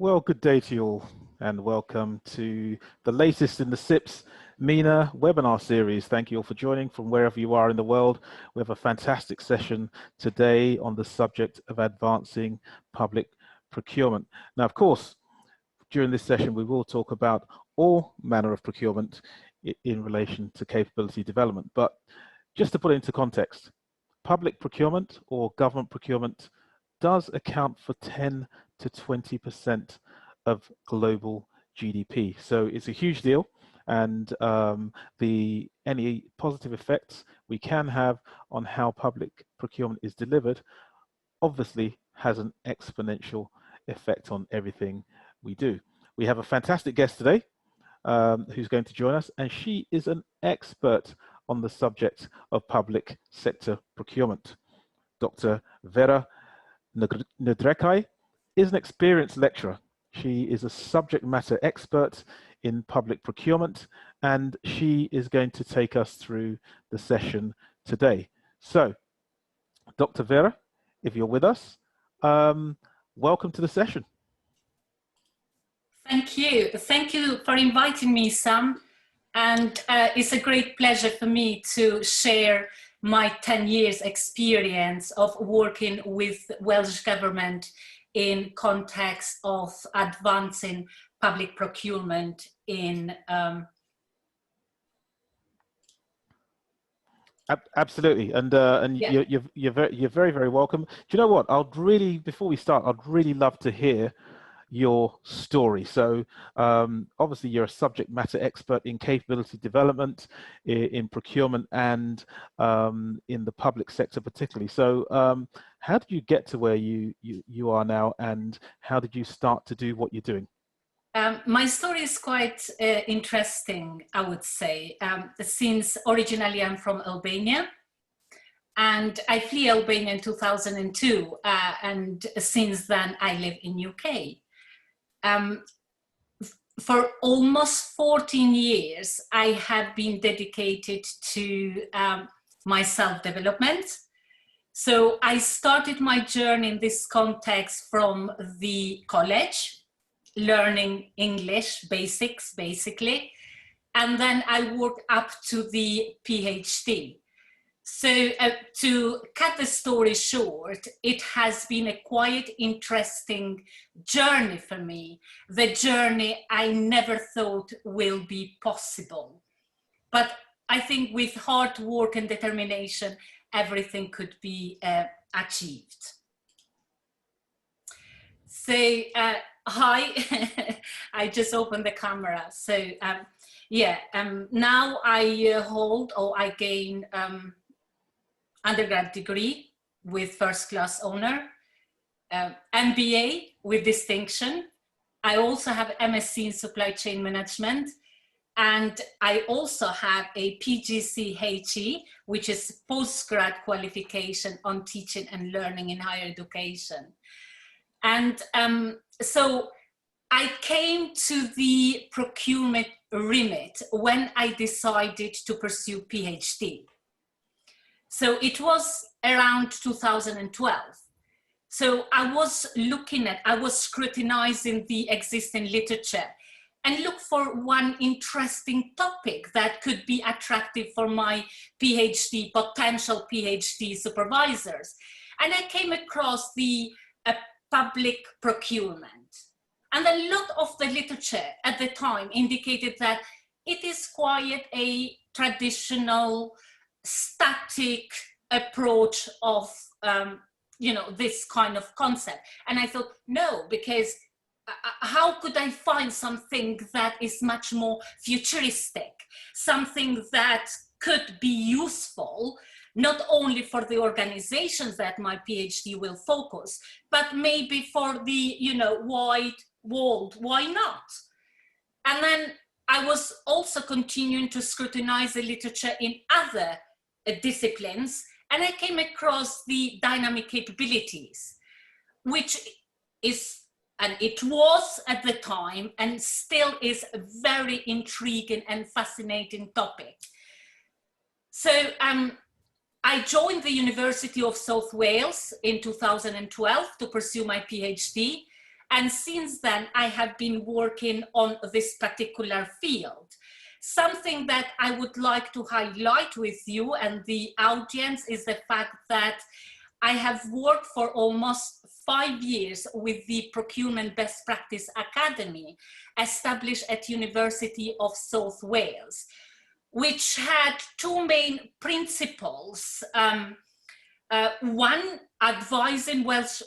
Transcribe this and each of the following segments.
Well, good day to you all, and welcome to the latest in the CIPS MENA webinar series. Thank you all for joining from wherever you are in the world. We have a fantastic session today on the subject of advancing public procurement. Now, of course, during this session, we will talk about all manner of procurement in relation to capability development. But just to put it into context, public procurement or government procurement does account for 10 to 20% of global GDP. So it's a huge deal, and any positive effects we can have on how public procurement is delivered obviously has an exponential effect on everything we do. We have a fantastic guest today who's going to join us, and she is an expert on the subject of public sector procurement. Dr. Vera Ndrekai is an experienced lecturer. She is a subject matter expert in public procurement, and she is going to take us through the session today. So, Dr. Vera, if you're with us, welcome to the session. Thank you. Thank you for inviting me, Sam. And it's a great pleasure for me to share my 10 years experience of working with Welsh Government in context of advancing public procurement in Absolutely, and yeah. you're very welcome. Do you know what? Before we start, I'd really love to hear your story. So obviously you're a subject matter expert in capability development, in procurement, and in the public sector particularly. So how did you get to where you are now, and how did you start to do what you're doing? My story is quite interesting, I would say, since originally I'm from Albania, and I flee Albania in 2002, and since then I live in UK. For almost 14 years, I have been dedicated to my self-development. So I started my journey in this context from the college, learning English basics, basically. And then I worked up to the PhD. So to cut the story short, it has been a quite interesting journey for me, the journey I never thought will be possible. But I think with hard work and determination, everything could be achieved. So, hi, I just opened the camera. So, now I hold, or I gain undergrad degree with first class honor, MBA with distinction. I also have MSc in supply chain management, and I also have a PGCHE, which is postgrad qualification on teaching and learning in higher education. And so I came to the procurement remit when I decided to pursue PhD. So it was around 2012. So I was scrutinizing the existing literature and look for one interesting topic that could be attractive for my potential PhD supervisors. And I came across the public procurement. And a lot of the literature at the time indicated that it is quite a traditional, static approach of this kind of concept. And I thought, no, because how could I find something that is much more futuristic, something that could be useful not only for the organizations that my PhD will focus, but maybe for the wide world? Why not? And then I was also continuing to scrutinize the literature in other disciplines, and I came across the dynamic capabilities, which is, and it was at the time, and still is, a very intriguing and fascinating topic. So I joined the University of South Wales in 2012 to pursue my PhD, And since then, I have been working on this particular field. Something that I would like to highlight with you and the audience is the fact that I have worked for almost 5 years with the Procurement Best Practice Academy, established at University of South Wales, which had two main principles. One, advising Welsh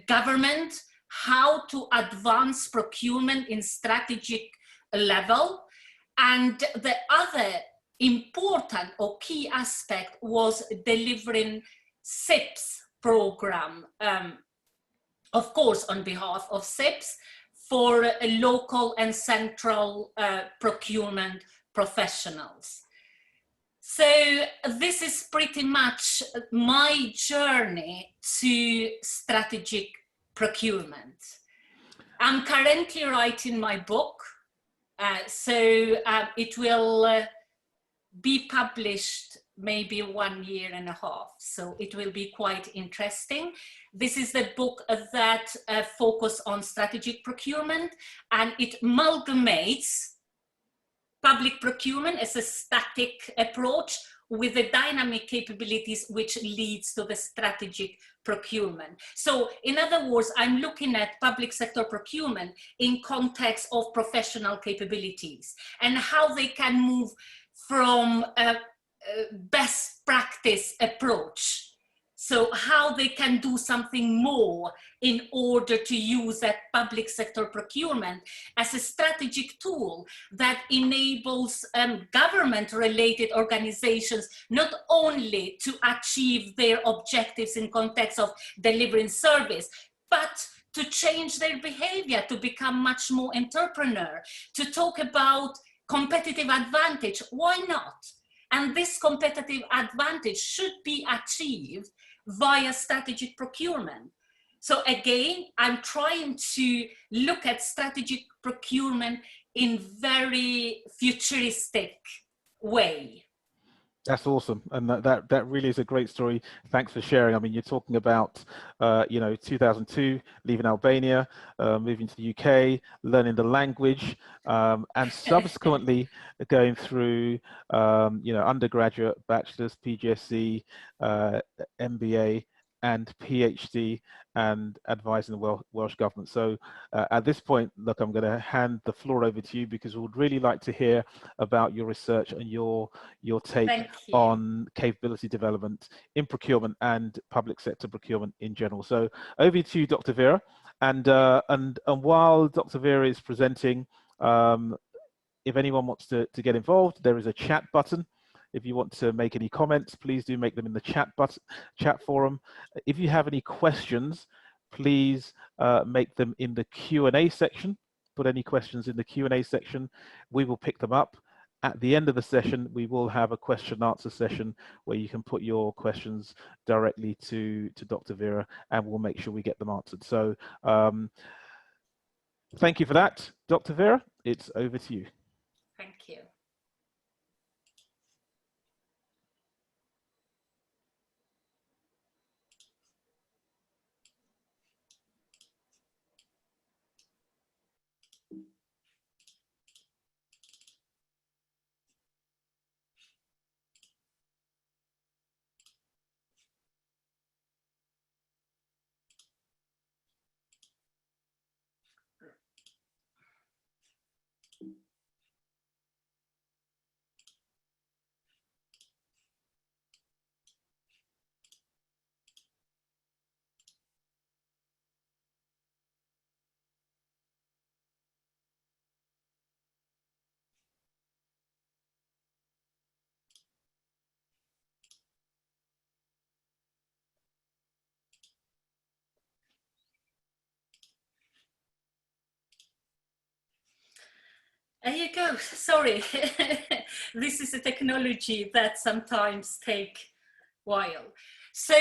government how to advance procurement in strategic level. And the other important or key aspect was delivering CIPS program, of course, on behalf of CIPS for local and central procurement professionals. So this is pretty much my journey to strategic procurement. I'm currently writing my book, so it will be published maybe 1.5 years, so it will be quite interesting. This is the book that focuses on strategic procurement, and it amalgamates public procurement as a static approach with the dynamic capabilities which leads to the strategic procurement. So in other words, I'm looking at public sector procurement in context of professional capabilities and how they can move from a best practice approach. So how they can do something more in order to use that public sector procurement as a strategic tool that enables government-related organizations not only to achieve their objectives in context of delivering service, but to change their behavior, to become much more entrepreneur, to talk about competitive advantage. Why not? And this competitive advantage should be achieved via strategic procurement. So again, I'm trying to look at strategic procurement in very futuristic way. That's awesome, and that really is a great story. Thanks for sharing. I mean, you're talking about, 2002, leaving Albania, moving to the UK, learning the language, and subsequently going through, undergraduate, bachelor's, PGCE, MBA, and PhD, and advising the Welsh government. So at this point, look, I'm going to hand the floor over to you because we would really like to hear about your research and your take on capability development in procurement and public sector procurement in general. So over to you, Dr. Vera. And while Dr. Vera is presenting, if anyone wants to get involved, there is a chat button. If you want to make any comments, please do make them in the chat forum. If you have any questions, please make them in the Q&A section. Put any questions in the Q&A section. We will pick them up. At the end of the session, we will have a question and answer session where you can put your questions directly to Dr. Vera, and we'll make sure we get them answered. So thank you for that, Dr. Vera. It's over to you. Thank you. There you go. Sorry, this is a technology that sometimes take a while. So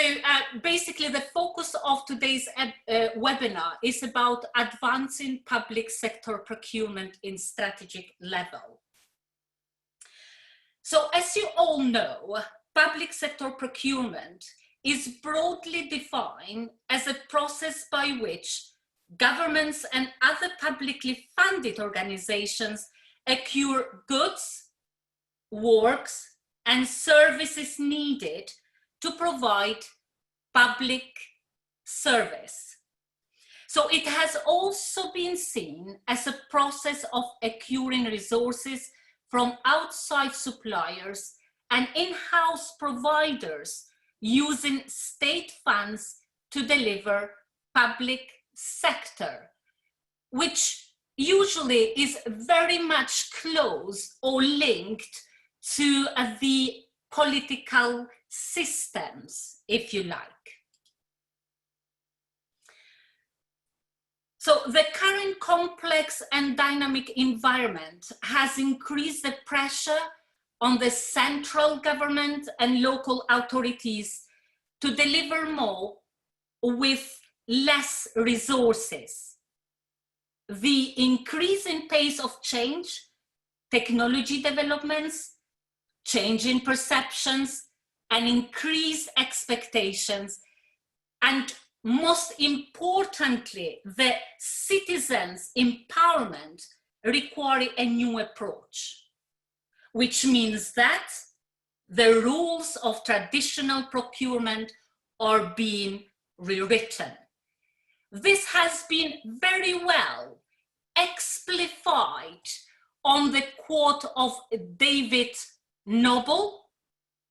basically the focus of today's webinar is about advancing public sector procurement in strategic level. So as you all know, public sector procurement is broadly defined as a process by which governments and other publicly funded organizations acquire goods, works, and services needed to provide public service. So it has also been seen as a process of acquiring resources from outside suppliers and in-house providers using state funds to deliver public sector, which usually is very much close or linked to the political systems, if you like. So the current complex and dynamic environment has increased the pressure on the central government and local authorities to deliver more with less resources. The increasing pace of change, technology developments, change in perceptions, and increased expectations, and most importantly, the citizens' empowerment require a new approach, which means that the rules of traditional procurement are being rewritten. This has been very well exemplified on the quote of David Noble,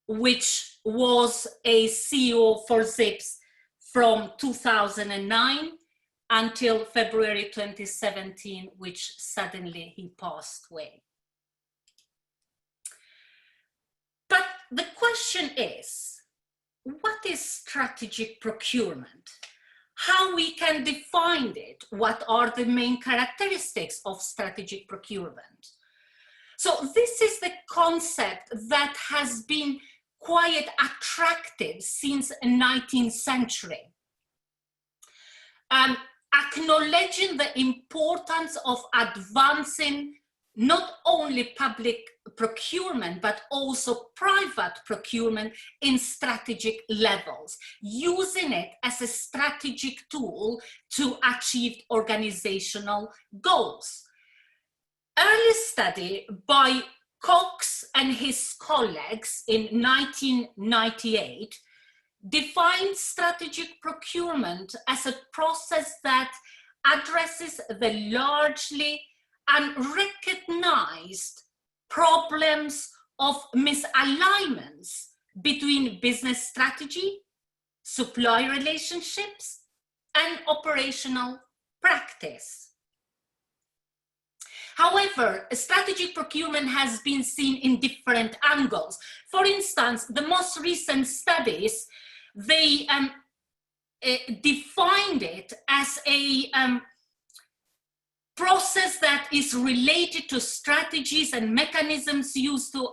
which was a CEO for CIPS from 2009 until February 2017, which suddenly he passed away. But the question is, what is strategic procurement? How we can define it? What are the main characteristics of strategic procurement? So this is the concept that has been quite attractive since the 19th century. Acknowledging the importance of advancing not only public procurement, but also private procurement in strategic levels, using it as a strategic tool to achieve organizational goals. Early study by Cox and his colleagues in 1998 defined strategic procurement as a process that addresses the largely unrecognized problems of misalignments between business strategy, supply relationships, and operational practice. However, strategic procurement has been seen in different angles. For instance, the most recent studies, they defined it as a process that is related to strategies and mechanisms used to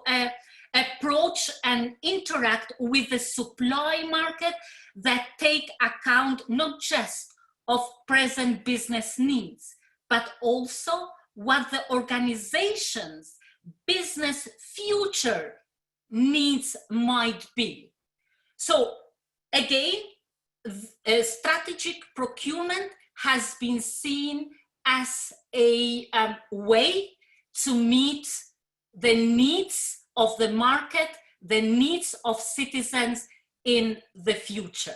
approach and interact with the supply market that take account not just of present business needs, but also what the organization's business future needs might be. So again, strategic procurement has been seen as a way to meet the needs of the market, the needs of citizens in the future.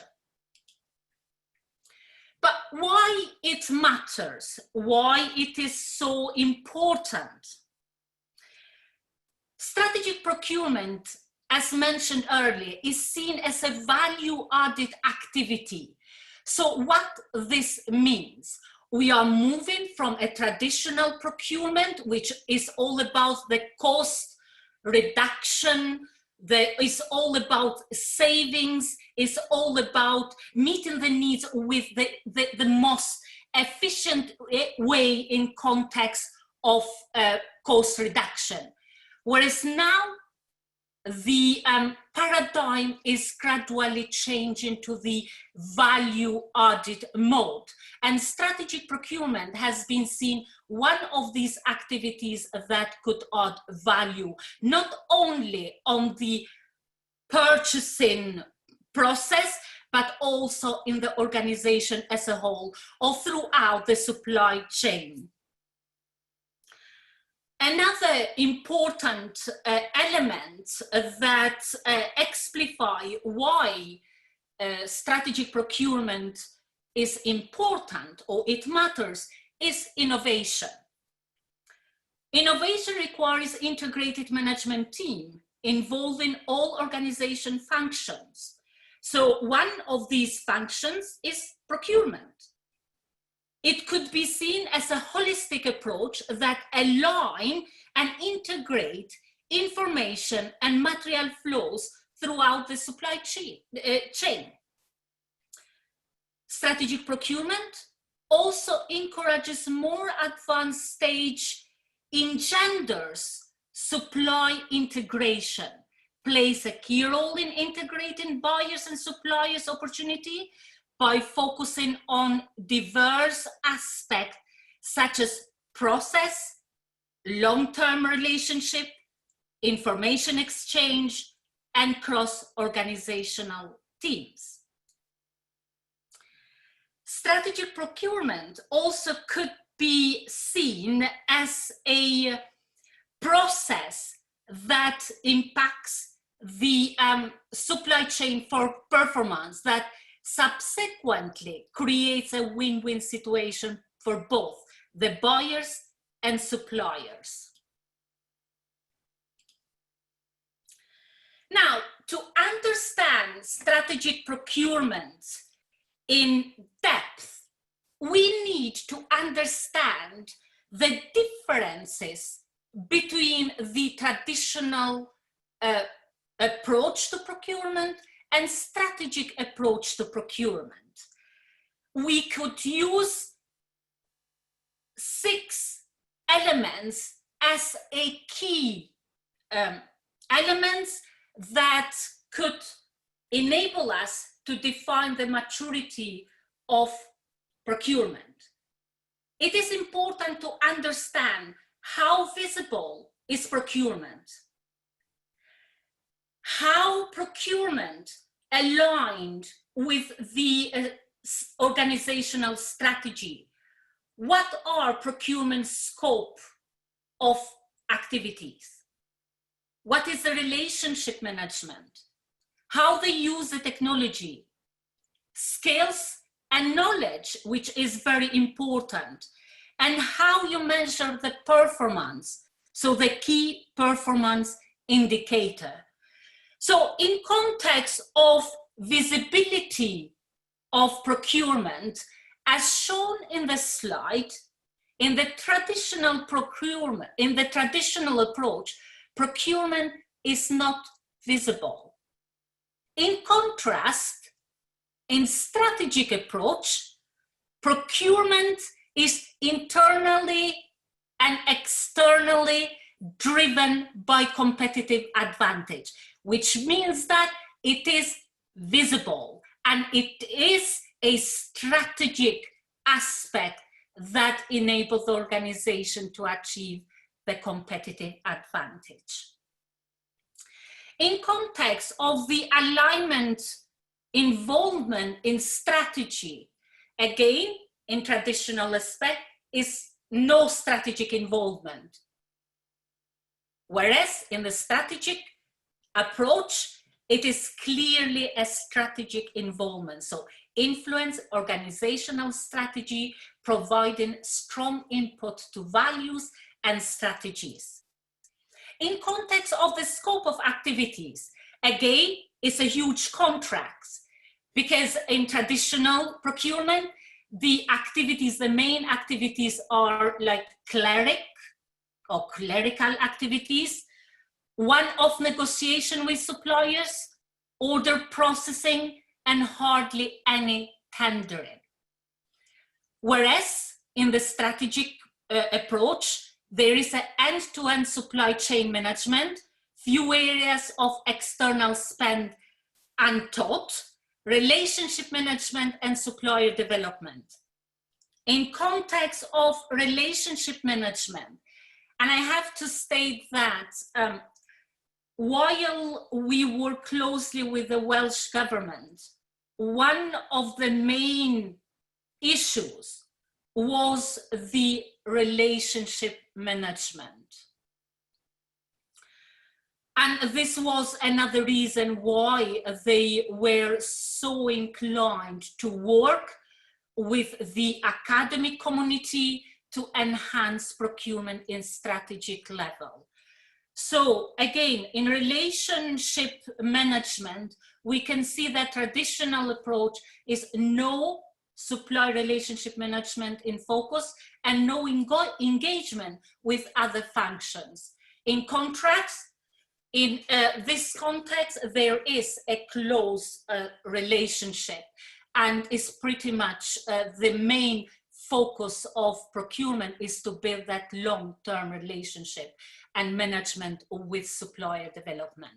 But why it matters, why it is so important? Strategic procurement, as mentioned earlier, is seen as a value-added activity. So what this means? We are moving from a traditional procurement, which is all about the cost reduction, is all about savings, is all about meeting the needs with the most efficient way in context of cost reduction. Whereas now, the paradigm is gradually changing to the value-added mode. And strategic procurement has been seen one of these activities that could add value, not only on the purchasing process, but also in the organization as a whole or throughout the supply chain. Another important element that exemplify why strategic procurement is important or it matters is innovation. Innovation requires integrated management team involving all organization functions. So one of these functions is procurement. It could be seen as a holistic approach that align and integrate information and material flows throughout the supply chain. Strategic procurement also encourages more advanced stage, engenders supply integration, plays a key role in integrating buyers and suppliers opportunity by focusing on diverse aspects such as process, long-term relationship, information exchange, and cross-organizational teams. Strategic procurement also could be seen as a process that impacts the supply chain for performance, that subsequently creates a win-win situation for both the buyers and suppliers. Now, to understand strategic procurement in depth, we need to understand the differences between the traditional approach to procurement and strategic approach to procurement. We could use 6 elements as a key elements that could enable us to define the maturity of procurement. It is important to understand how visible is procurement, how procurement aligned with the organizational strategy, what are procurement scope of activities, what is the relationship management, how they use the technology, skills and knowledge, which is very important, and how you measure the performance, so the key performance indicator. So in context of visibility of procurement, as shown in the slide, in the traditional procurement, in the traditional approach, procurement is not visible. In contrast, in strategic approach, procurement is internally and externally driven by competitive advantage, which means that it is visible and it is a strategic aspect that enables the organization to achieve the competitive advantage. In context of the alignment involvement in strategy, again, in traditional aspect is no strategic involvement. Whereas in the strategic approach, it is clearly a strategic involvement. So influence organizational strategy, providing strong input to values and strategies. In context of the scope of activities, again, it's a huge contract, because in traditional procurement, the activities, the main activities are like cleric or clerical activities, one-off negotiation with suppliers, order processing, and hardly any tendering. Whereas in the strategic approach, there is an end-to-end supply chain management, few areas of external spend untaught, relationship management and supplier development. In context of relationship management, and I have to state that while we work closely with the Welsh government one of the main issues was the relationship management. And this was another reason why they were so inclined to work with the academic community to enhance procurement in strategic level. So again, in relationship management, we can see that traditional approach is no supply relationship management in focus and no engagement with other functions. In contrast, in this context, there is a close relationship, and is pretty much the main focus of procurement is to build that long-term relationship and management with supplier development.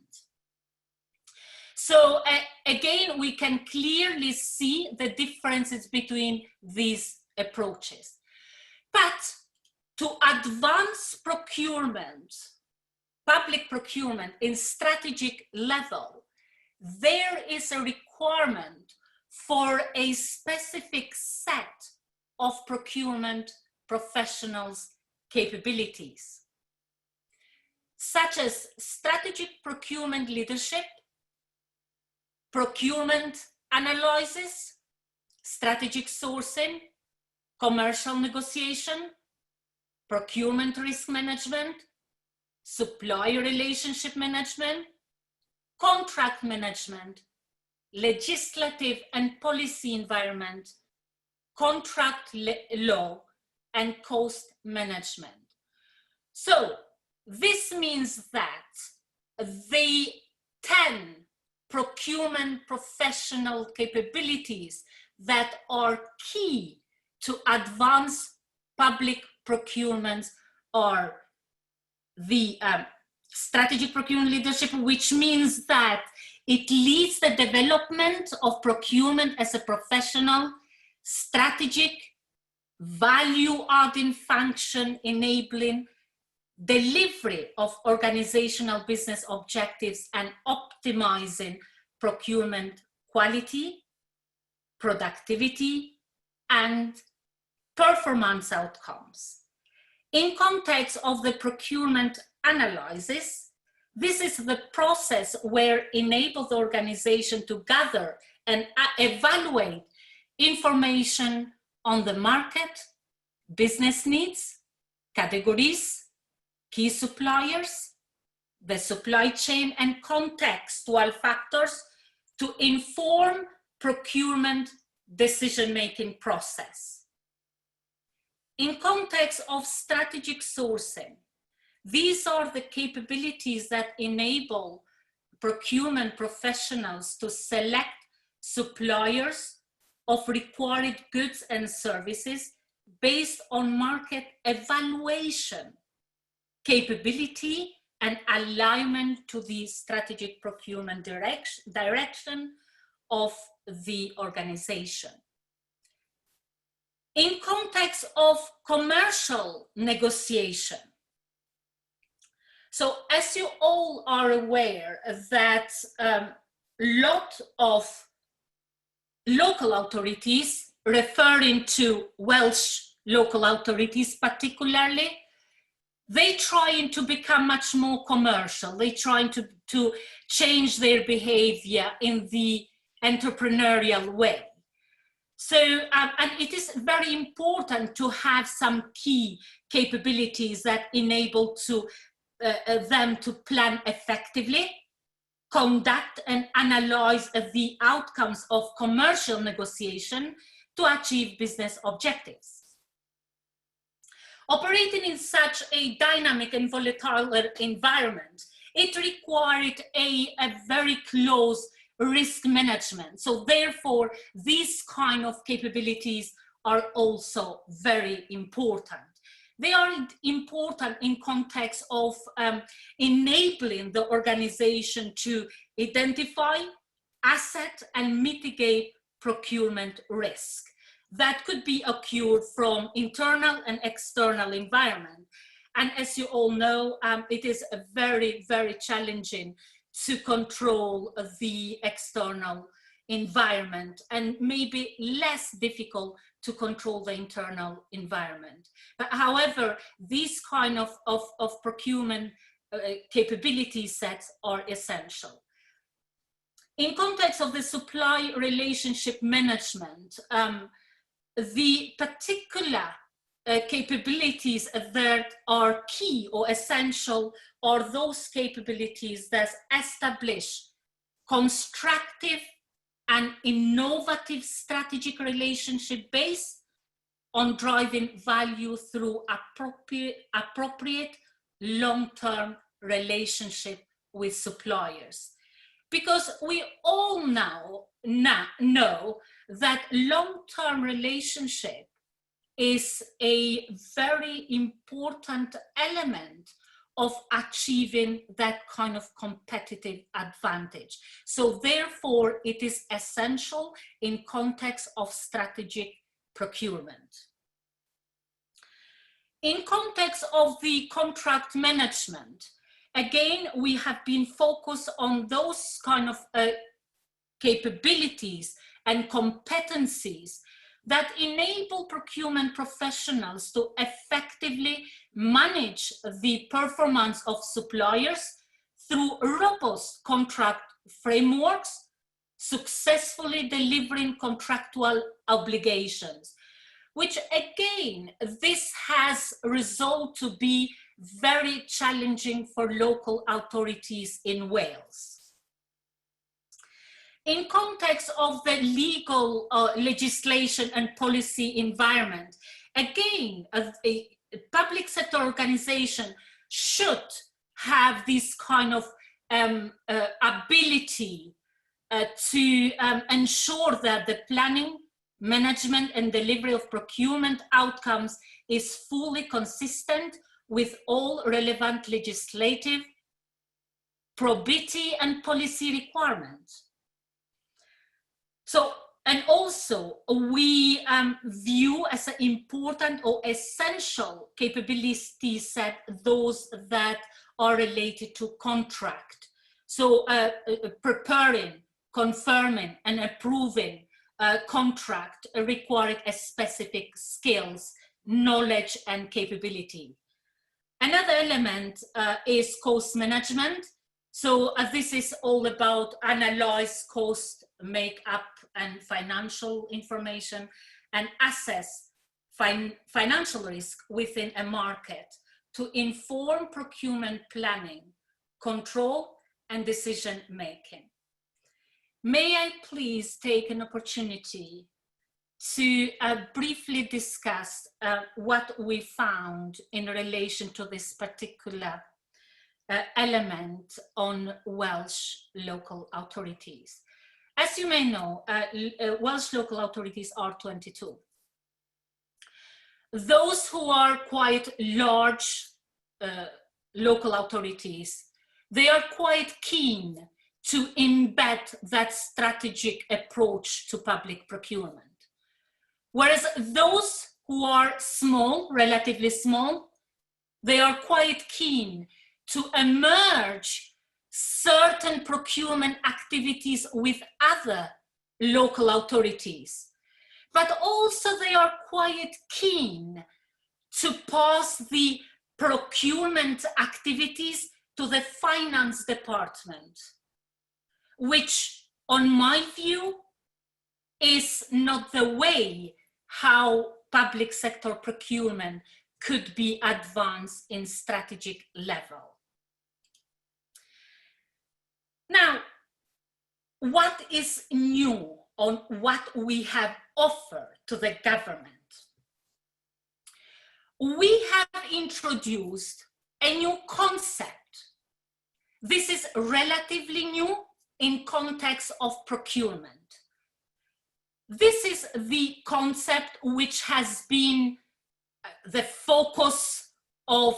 So again, we can clearly see the differences between these approaches. But to advance procurement, public procurement in strategic level, there is a requirement for a specific set of procurement professionals' capabilities, such as strategic procurement leadership, procurement analysis, strategic sourcing, commercial negotiation, procurement risk management, supplier relationship management, contract management, legislative and policy environment, contract law, and cost management. So this means that the 10 procurement professional capabilities that are key to advance public procurement are the strategic procurement leadership, which means that it leads the development of procurement as a professional, strategic, value-adding function enabling delivery of organizational business objectives and optimizing procurement quality, productivity, and performance outcomes. In context of the procurement analysis, this is the process where enables the organization to gather and evaluate information on the market, business needs, categories, key suppliers, the supply chain, and contextual factors to inform procurement decision-making process. In context of strategic sourcing, these are the capabilities that enable procurement professionals to select suppliers of required goods and services based on market evaluation, capability, and alignment to the strategic procurement direction of the organization. In context of commercial negotiation, so as you all are aware that a lot of local authorities, referring to Welsh local authorities particularly, they trying to become much more commercial. They trying to change their behavior in the entrepreneurial way. So, and it is very important to have some key capabilities that enable them to plan effectively, conduct and analyze the outcomes of commercial negotiation to achieve business objectives. Operating in such a dynamic and volatile environment, it required a very close risk management. So therefore, these kind of capabilities are also very important. They are important in context of enabling the organization to identify, assess, and mitigate procurement risk that could be occurred from internal and external environment. And as you all know, it is very, very challenging to control the external environment and maybe less difficult to control the internal environment. But however, these kind of procurement capability sets are essential. In context of the supply relationship management, the particular capabilities that are key or essential are those capabilities that establish constructive and innovative strategic relationship based on driving value through appropriate long-term relationship with suppliers. Because we all now know that long-term relationship is a very important element of achieving that kind of competitive advantage. So therefore, it is essential in context of strategic procurement. In context of the contract management, again, we have been focused on those kind of capabilities and competencies that enable procurement professionals to effectively manage the performance of suppliers through robust contract frameworks, successfully delivering contractual obligations, which again, this has resulted to be very challenging for local authorities in Wales. In context of the legal legislation and policy environment, again, a public sector organization should have this kind of ability to ensure that the planning, management and delivery of procurement outcomes is fully consistent with all relevant legislative, probity and policy requirements. So, and also we view as an important or essential capability set those that are related to contract. So preparing, confirming and approving contract requiring a specific skills, knowledge and capability. Another element is cost management. So this is all about analyze cost, make up and financial information and assess financial risk within a market to inform procurement planning, control and decision making. May I please take an opportunity to briefly discuss what we found in relation to this particular element on Welsh local authorities. As you may know, Welsh local authorities are 22. Those who are quite large local authorities, they are quite keen to embed that strategic approach to public procurement. Whereas those who are small, relatively small, they are quite keen to emerge certain procurement activities with other local authorities. But also they are quite keen to pass the procurement activities to the finance department, which on my view is not the way how public sector procurement could be advanced in strategic level. Now, what is new on what we have offered to the government? We have introduced a new concept. This is relatively new in context of procurement. This is the concept which has been the focus of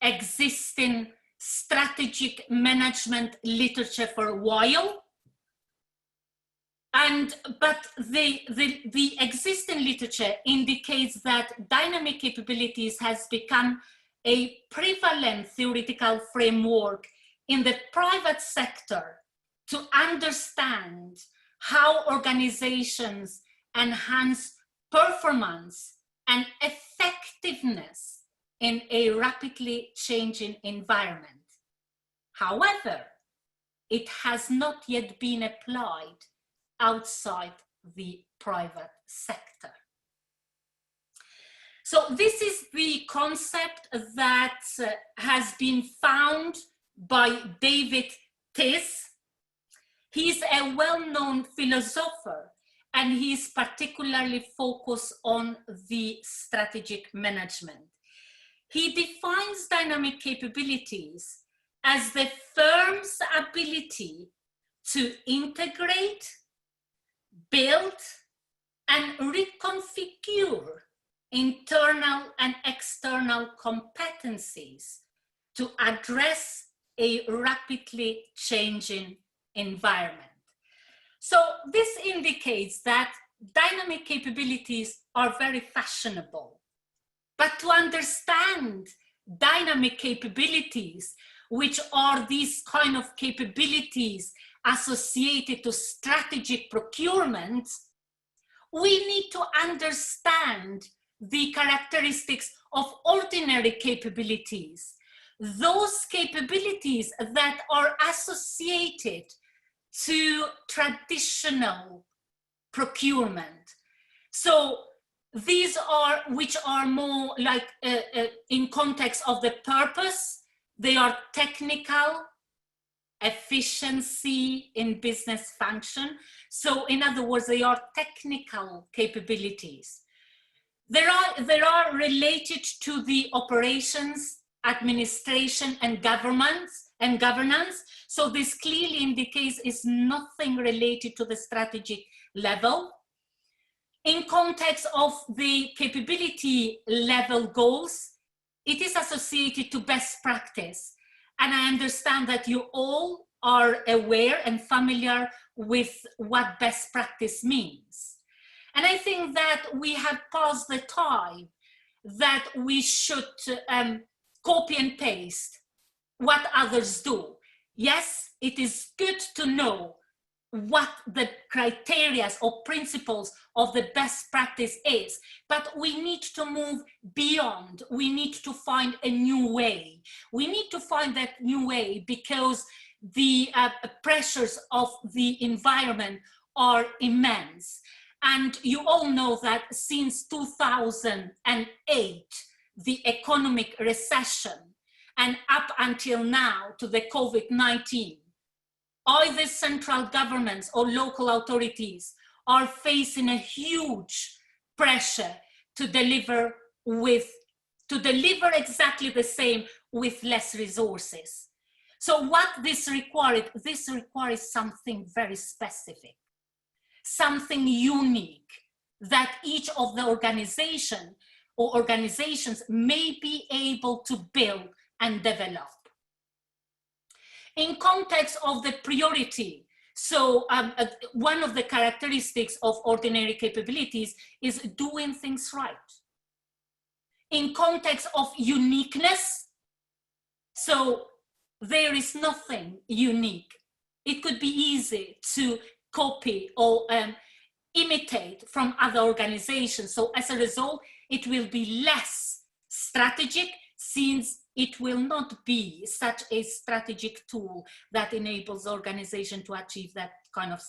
existing strategic management literature for a while. But the existing literature indicates that dynamic capabilities has become a prevalent theoretical framework in the private sector to understand how organizations enhance performance and effectiveness in a rapidly changing environment. However, it has not yet been applied outside the private sector. So this is the concept that has been found by David Tiss. He's a well-known philosopher, and he's particularly focused on the strategic management. He defines dynamic capabilities as the firm's ability to integrate, build, and reconfigure internal and external competencies to address a rapidly changing environment. So this indicates that dynamic capabilities are very fashionable. But to understand dynamic capabilities, which are these kind of capabilities associated to strategic procurement, we need to understand the characteristics of ordinary capabilities, those capabilities that are associated to traditional procurement. So these are, which are more like in context of the purpose, they are technical, efficiency in business function. So in other words, they are technical capabilities. They are related to the operations, administration, and governance. So this clearly indicates it's nothing related to the strategic level. In context of the capability level goals, it is associated to best practice. And I understand that you all are aware and familiar with what best practice means. And I think that we have passed the time that we should copy and paste what others do. Yes, it is good to know what the criteria or principles of the best practice is, but we need to move beyond. We need to find a new way. We need to find that new way because the pressures of the environment are immense. And you all know that since 2008, the economic recession, and up until now to the COVID-19, either central governments or local authorities are facing a huge pressure to deliver exactly the same with less resources. So what this requires something very specific, something unique that each of the organization or organizations may be able to build and develop. In context of the priority, so one of the characteristics of ordinary capabilities is doing things right. In context of uniqueness, so there is nothing unique. It could be easy to copy or imitate from other organizations. So as a result, it will be less strategic since it will not be such a strategic tool that enables the organization to achieve that kind of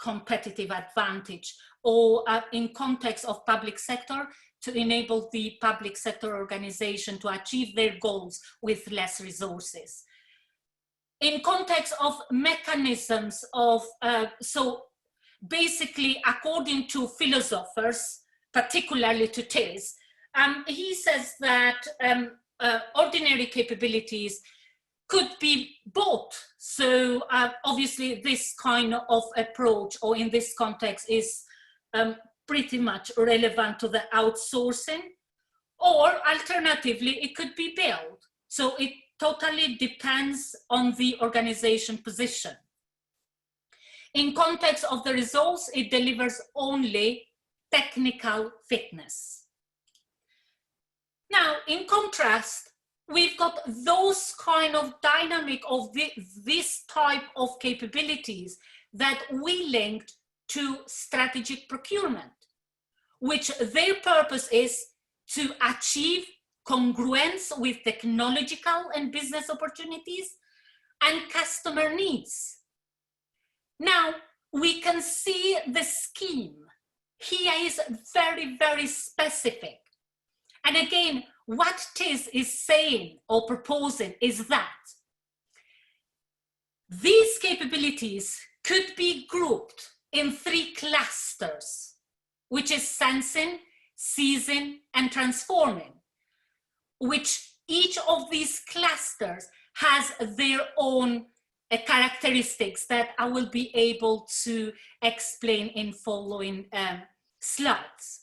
competitive advantage, or in context of public sector, to enable the public sector organization to achieve their goals with less resources. In context of mechanisms of, so basically according to philosophers, particularly to Tiss, he says that ordinary capabilities could be both. So obviously this kind of approach, or in this context, is pretty much relevant to the outsourcing, or alternatively it could be built. So it totally depends on the organization position. In context of the results, it delivers only technical fitness. Now, in contrast, we've got those kind of dynamic of this type of capabilities that we linked to strategic procurement, which their purpose is to achieve congruence with technological and business opportunities and customer needs. Now, we can see the scheme here is very, very specific. And again, what TIS is saying or proposing is that these capabilities could be grouped in 3 clusters, which is sensing, seizing, and transforming, which each of these clusters has their own characteristics that I will be able to explain in following slides.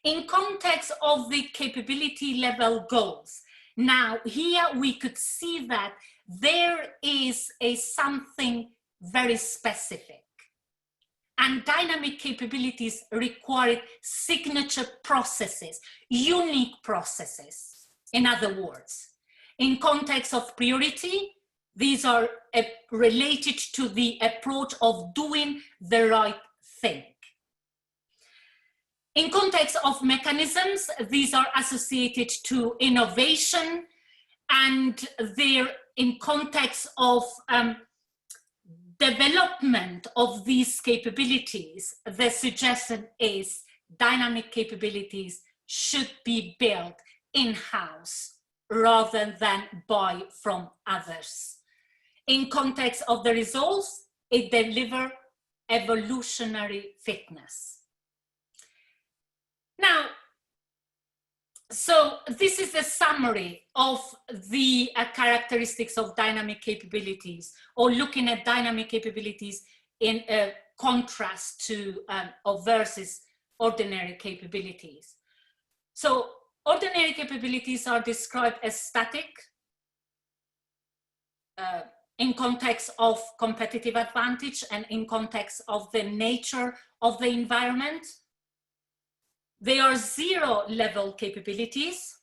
In context of the capability level goals, now here we could see that there is something very specific, and dynamic capabilities require signature processes, unique processes. In other words, in context of priority, these are related to the approach of doing the right thing. In context of mechanisms, these are associated to innovation, and they're in context of development of these capabilities. The suggestion is dynamic capabilities should be built in-house rather than buy from others. In context of the results, it delivers evolutionary fitness. Now, so this is a summary of the characteristics of dynamic capabilities, or looking at dynamic capabilities in contrast to or versus ordinary capabilities. So ordinary capabilities are described as static in context of competitive advantage and in context of the nature of the environment. They are 0-level capabilities.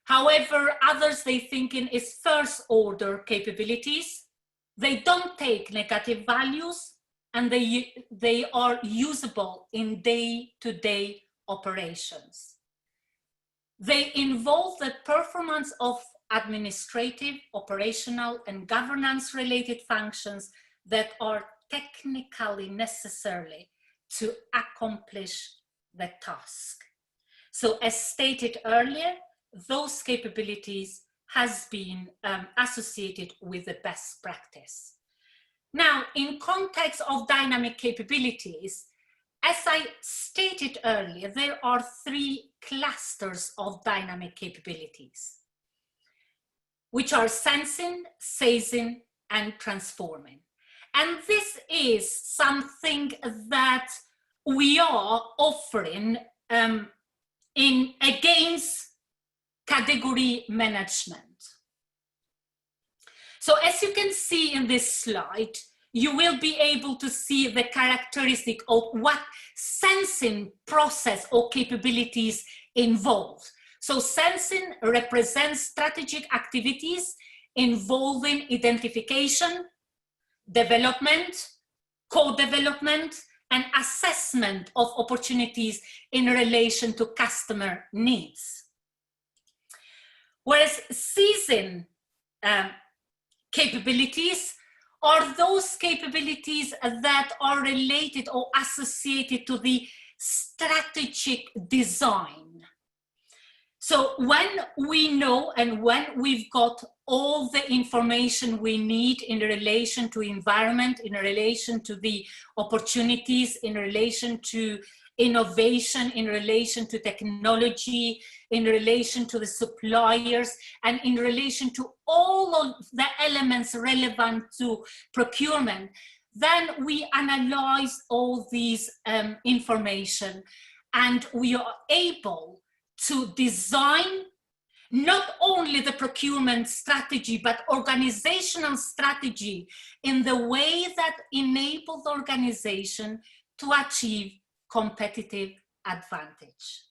However, others they thinking is first-order capabilities. They don't take negative values, and they are usable in day-to-day operations. They involve the performance of administrative, operational, and governance-related functions that are technically necessary to accomplish the task. So as stated earlier, those capabilities has been associated with the best practice. Now, in context of dynamic capabilities, as I stated earlier, there are 3 clusters of dynamic capabilities, which are sensing, seizing, and transforming. And this is something that we are offering against category management. So as you can see in this slide, you will be able to see the characteristic of what sensing process or capabilities involve. So sensing represents strategic activities involving identification, development, co-development, and assessment of opportunities in relation to customer needs. Whereas seizing capabilities are those capabilities that are related or associated to the strategic design. So when we know and when we've got all the information we need in relation to environment, in relation to the opportunities, in relation to innovation, in relation to technology, in relation to the suppliers, and in relation to all of the elements relevant to procurement, then we analyze all these information, and we are able to design not only the procurement strategy, but organizational strategy in the way that enables the organization to achieve competitive advantage.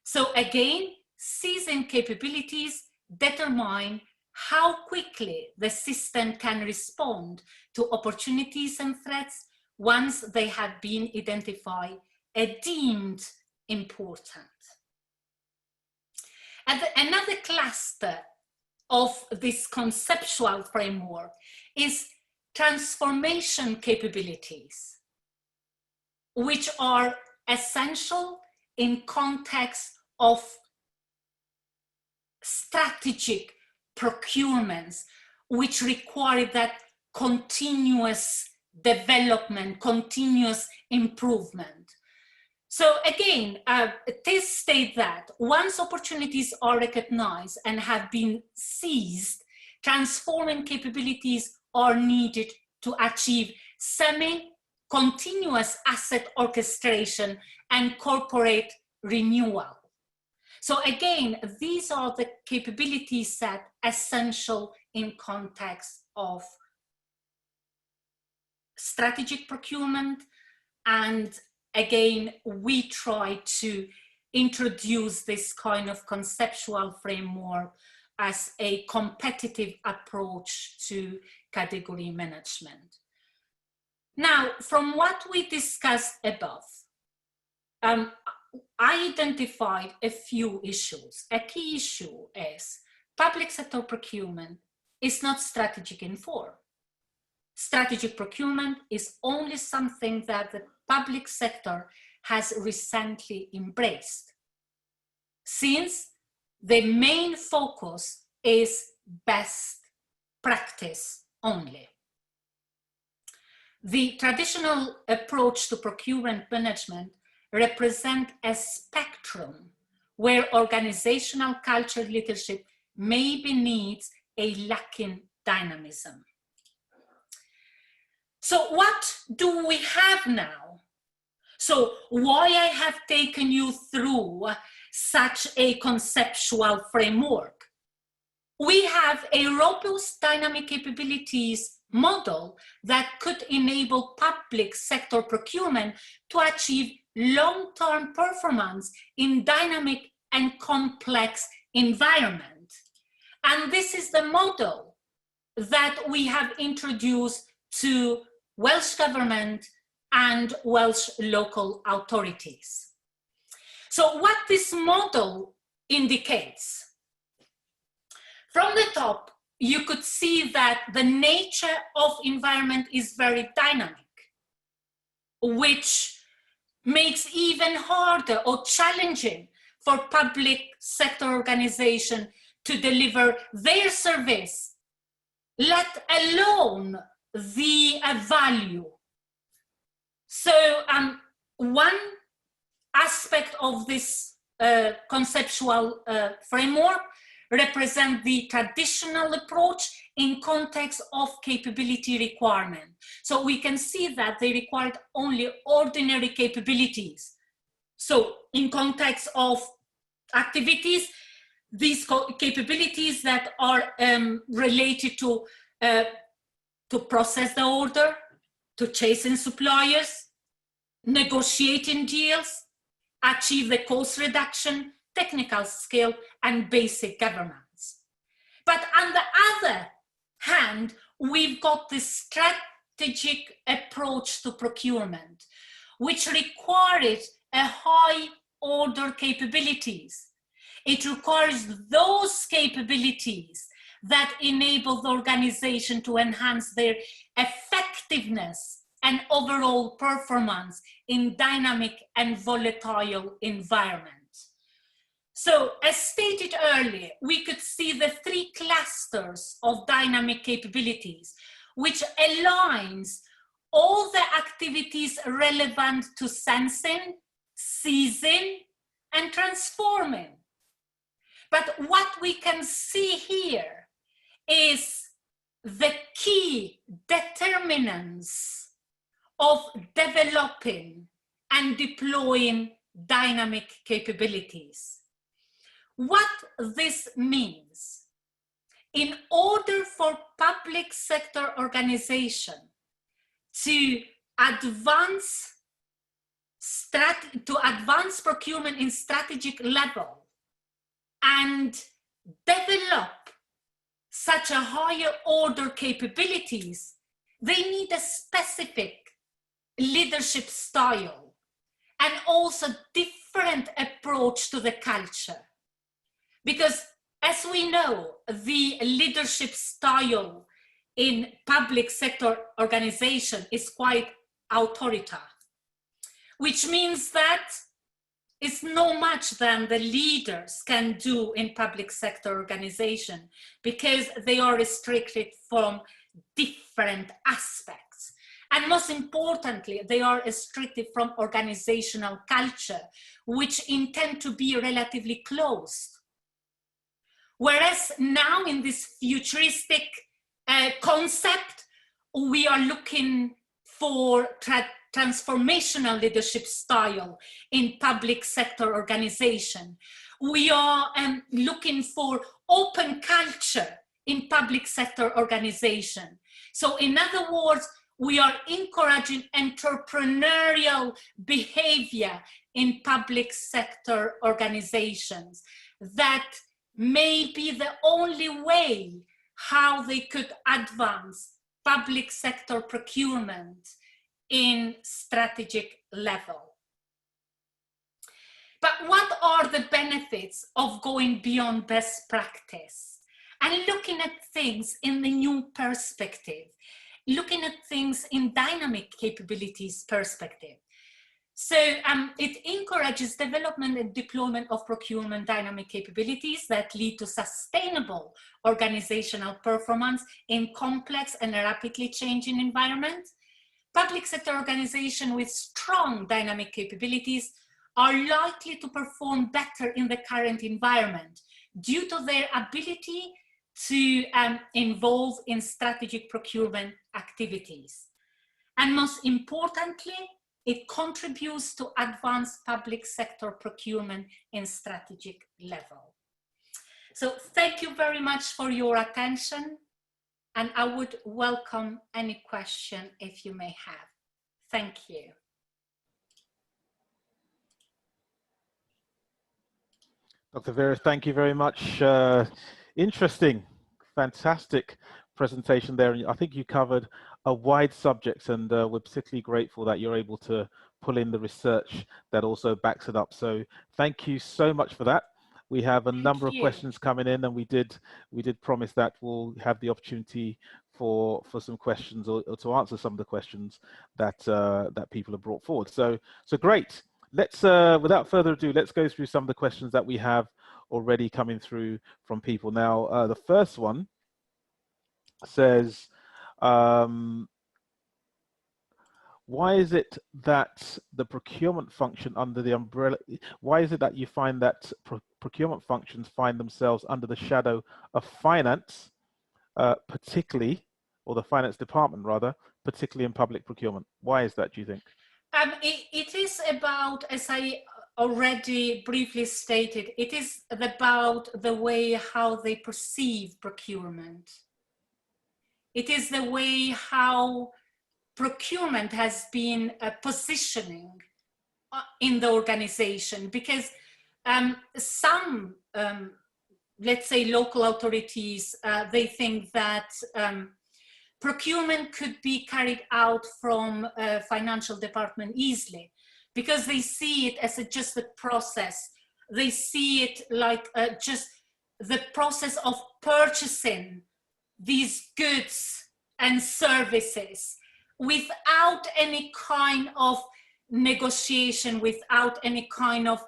So again, seizing capabilities determine how quickly the system can respond to opportunities and threats once they have been identified and deemed important. And another cluster of this conceptual framework is transformation capabilities, which are essential in context of strategic procurements, which require that continuous development, continuous improvement. So again, this states that once opportunities are recognized and have been seized, transforming capabilities are needed to achieve semi-continuous asset orchestration and corporate renewal. So again, these are the capabilities that are essential in context of strategic procurement. And again, we try to introduce this kind of conceptual framework as a competitive approach to category management. Now, from what we discussed above, I identified a few issues. A key issue is public sector procurement is not strategic in form. Strategic procurement is only something that the public sector has recently embraced, since the main focus is best practice only. The traditional approach to procurement management represents a spectrum where organizational culture leadership maybe needs a lacking dynamism. So what do we have now? So why I have taken you through such a conceptual framework? We have a robust dynamic capabilities model that could enable public sector procurement to achieve long-term performance in dynamic and complex environment. And this is the model that we have introduced to Welsh government and Welsh local authorities. So what this model indicates, from the top, you could see that the nature of environment is very dynamic, which makes even harder or challenging for public sector organization to deliver their service, let alone the value. So one aspect of this conceptual framework represent the traditional approach in context of capability requirement. So we can see that they required only ordinary capabilities. So in context of activities, these capabilities that are related to process the order, to chasing suppliers, negotiating deals, achieve the cost reduction, technical skill, and basic governance. But on the other hand, we've got this strategic approach to procurement, which requires a high order capabilities. It requires those capabilities that enable the organization to enhance their effectiveness and overall performance in dynamic and volatile environment. So as stated earlier, we could see the three clusters of dynamic capabilities, which aligns all the activities relevant to sensing, seizing, and transforming. But what we can see here is the key determinants of developing and deploying dynamic capabilities. What this means, in order for public sector organization to advance procurement in strategic level and develop such a higher order capabilities, they need a specific leadership style and also different approach to the culture. Because as we know, the leadership style in public sector organization is quite authoritarian, which means that it's no much than the leaders can do in public sector organization, because they are restricted from different aspects. And most importantly, they are restricted from organizational culture, which intend to be relatively closed. Whereas now in this futuristic concept, we are looking for transformational leadership style in public sector organization. We are looking for open culture in public sector organization. So in other words, we are encouraging entrepreneurial behavior in public sector organizations. That may be the only way how they could advance public sector procurement in strategic level. But what are the benefits of going beyond best practice and looking at things in the new perspective, looking at things in dynamic capabilities perspective? So it encourages development and deployment of procurement dynamic capabilities that lead to sustainable organizational performance in complex and rapidly changing environment. Public sector organizations with strong dynamic capabilities are likely to perform better in the current environment due to their ability to involve in strategic procurement activities. And most importantly, it contributes to advance public sector procurement in strategic level. So thank you very much for your attention, and I would welcome any question if you may have. Thank you. Dr. Vera, thank you very much. Interesting, fantastic presentation there. I think you covered a wide subject, and we're particularly grateful that you're able to pull in the research that also backs it up. So thank you so much for that. We have a number of questions coming in, and we did promise that we'll have the opportunity for some questions or to answer some of the questions that that people have brought forward. So great. Let's without further ado, let's go through some of the questions that we have already coming through from people. Now, the first one says, why is it that the procurement function under the umbrella, why is it that you find that procurement functions find themselves under the shadow of finance, particularly, or the finance department rather, particularly in public procurement? Why is that, do you think? It is about, as I already briefly stated, it is about the way how they perceive procurement. It is the way how procurement has been positioning in the organization, because some, let's say, local authorities, they think that procurement could be carried out from a financial department easily, because they see it as just a process. They see it like just the process of purchasing these goods and services without any kind of negotiation, without any kind of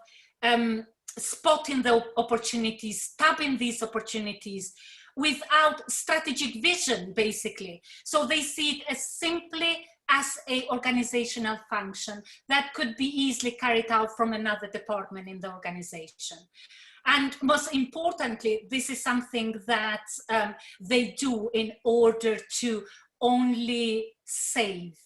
spotting the opportunities, tapping these opportunities, without strategic vision, basically. So they see it as simply as a organizational function that could be easily carried out from another department in the organization. And most importantly, this is something that they do in order to only save,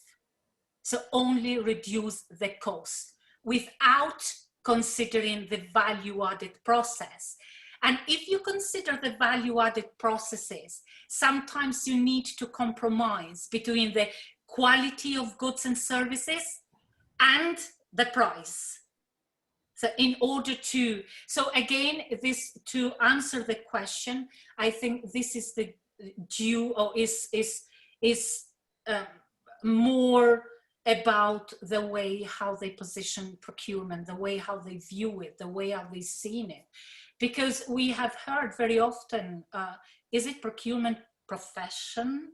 so only reduce the cost without considering the value-added process. And if you consider the value-added processes, sometimes you need to compromise between the quality of goods and services and the price. So in order to, so again, this, to answer the question, I think this is the due, or is more about the way how they position procurement, the way how they view it, the way how they seen it. Because we have heard very often, is it procurement profession?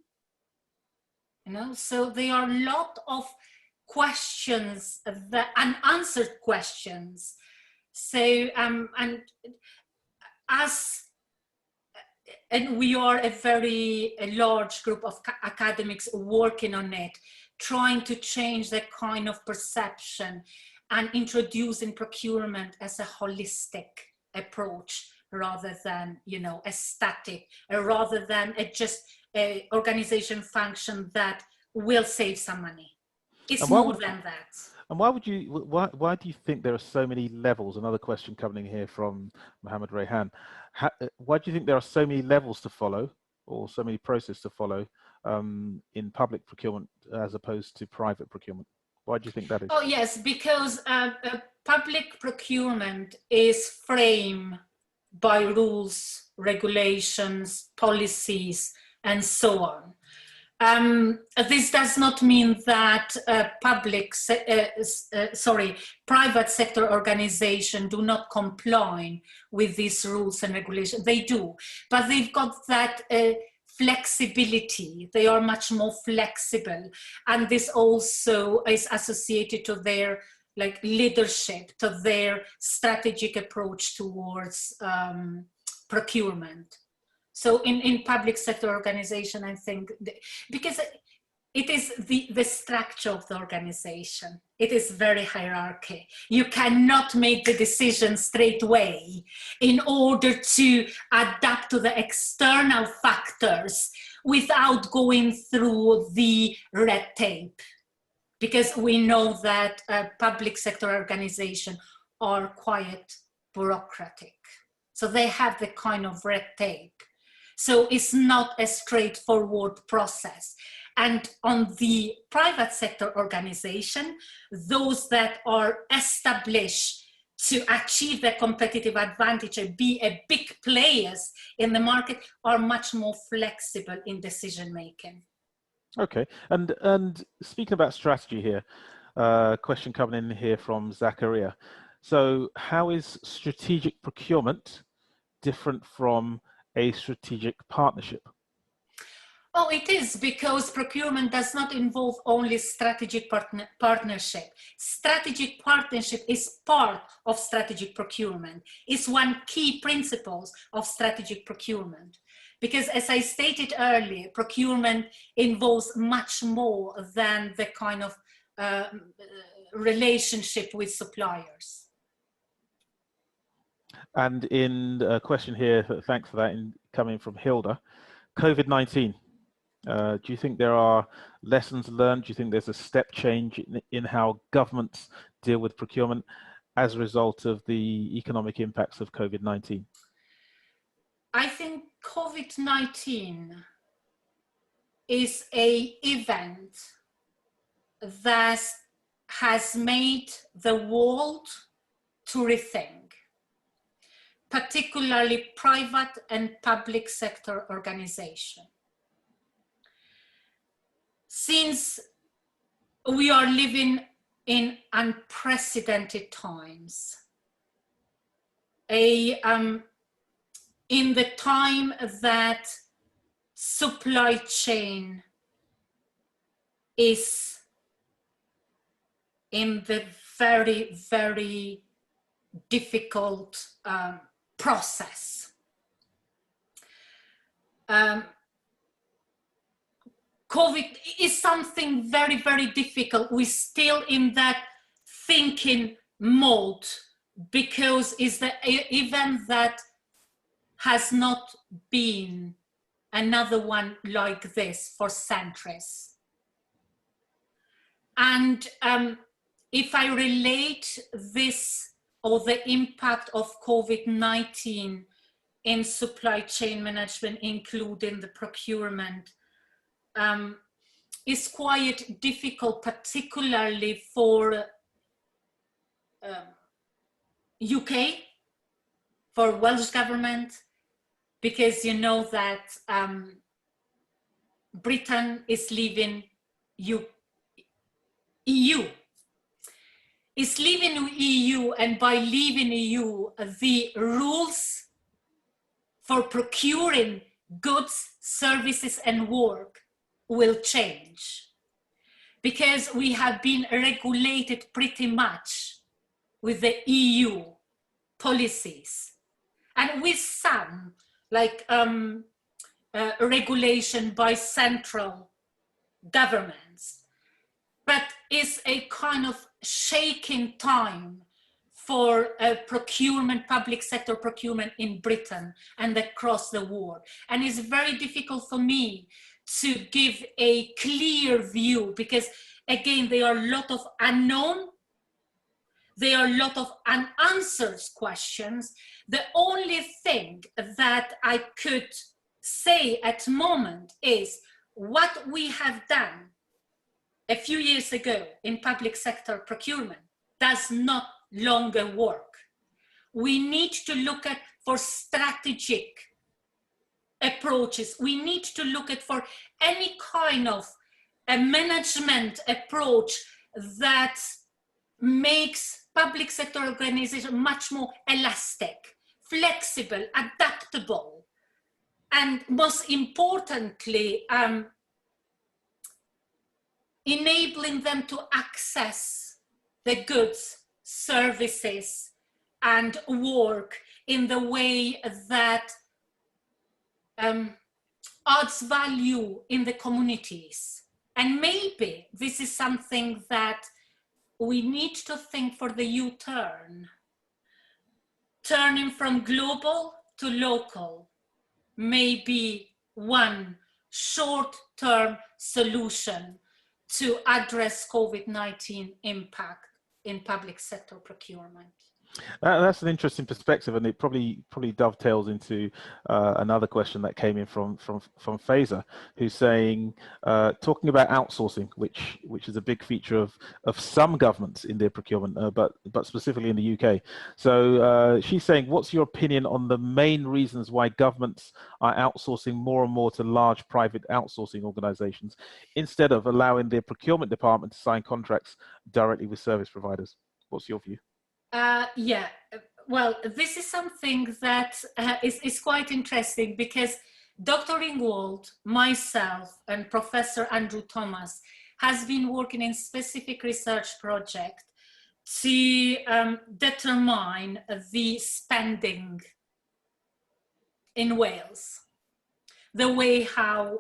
You know, so there are a lot of questions, that unanswered questions. So, and we are a large group of academics working on it, trying to change that kind of perception and introducing procurement as a holistic approach rather than, you know, a static, rather than just a organization function that will save some money. It's more than that. And why do you think there are so many levels? Another question coming in here from Mohammed Rayhan. Why do you think there are so many levels to follow, or so many processes to follow in public procurement as opposed to private procurement? Why do you think that is? Oh yes, because public procurement is framed by rules, regulations, policies, and so on. This does not mean that private sector organizations do not comply with these rules and regulations. They do, but they've got that flexibility. They are much more flexible, and this also is associated to their leadership, to their strategic approach towards procurement. So in public sector organization, I think, because it is the structure of the organization, it is very hierarchy. You cannot make the decision straight away in order to adapt to the external factors without going through the red tape. Because we know that public sector organizations are quite bureaucratic. So they have the kind of red tape. So it's not a straightforward process. And on the private sector organization, those that are established to achieve their competitive advantage and be a big players in the market are much more flexible in decision making. Okay, and speaking about strategy here, question coming in here from Zachariah. So how is strategic procurement different from a strategic partnership? Oh, it is, because procurement does not involve only strategic partnership. Strategic partnership is part of strategic procurement. It's one key principles of strategic procurement. Because as I stated earlier, procurement involves much more than the kind of relationship with suppliers. And in a question here, thanks for that, coming from Hilda, COVID-19. Do you think there are lessons learned? Do you think there's a step change in how governments deal with procurement as a result of the economic impacts of COVID-19? I think COVID-19 is an event that has made the world to rethink, particularly private and public sector organizations. Since we are living in unprecedented times, in the time that supply chain is in the very, very difficult process. COVID is something very, very difficult. We're still in that thinking mode, because it's the event that has not been another one like this for centuries. And if I relate this, or the impact of COVID-19 in supply chain management, including the procurement, is quite difficult, particularly for UK, for Welsh government, because you know that Britain is leaving EU. Is leaving EU, and by leaving EU, the rules for procuring goods, services, and work will change, because we have been regulated pretty much with the EU policies, and with some like regulation by central governments, but is a kind of shaking time for procurement, public sector procurement in Britain and across the world. And it's very difficult for me to give a clear view, because again, there are a lot of unknown, there are a lot of unanswered questions. The only thing that I could say at the moment is what we have done a few years ago in public sector procurement does not longer work. We need to look at for strategic approaches. We need to look at for any kind of a management approach that makes public sector organization much more elastic, flexible, adaptable, and most importantly, enabling them to access the goods, services, and work in the way that adds value in the communities. And maybe this is something that we need to think for the U-turn, turning from global to local, may be one short-term solution to address COVID-19 impact in public sector procurement. That's an interesting perspective, and it probably dovetails into another question that came in from Fazer, who's saying, talking about outsourcing, which is a big feature of some governments in their procurement, but specifically in the UK. So she's saying, what's your opinion on the main reasons why governments are outsourcing more and more to large private outsourcing organizations instead of allowing their procurement department to sign contracts directly with service providers? What's your view? Yeah, well, this is something that is quite interesting, because Dr. Ringwald, myself, and Professor Andrew Thomas has been working in specific research project to determine the spending in Wales, the way how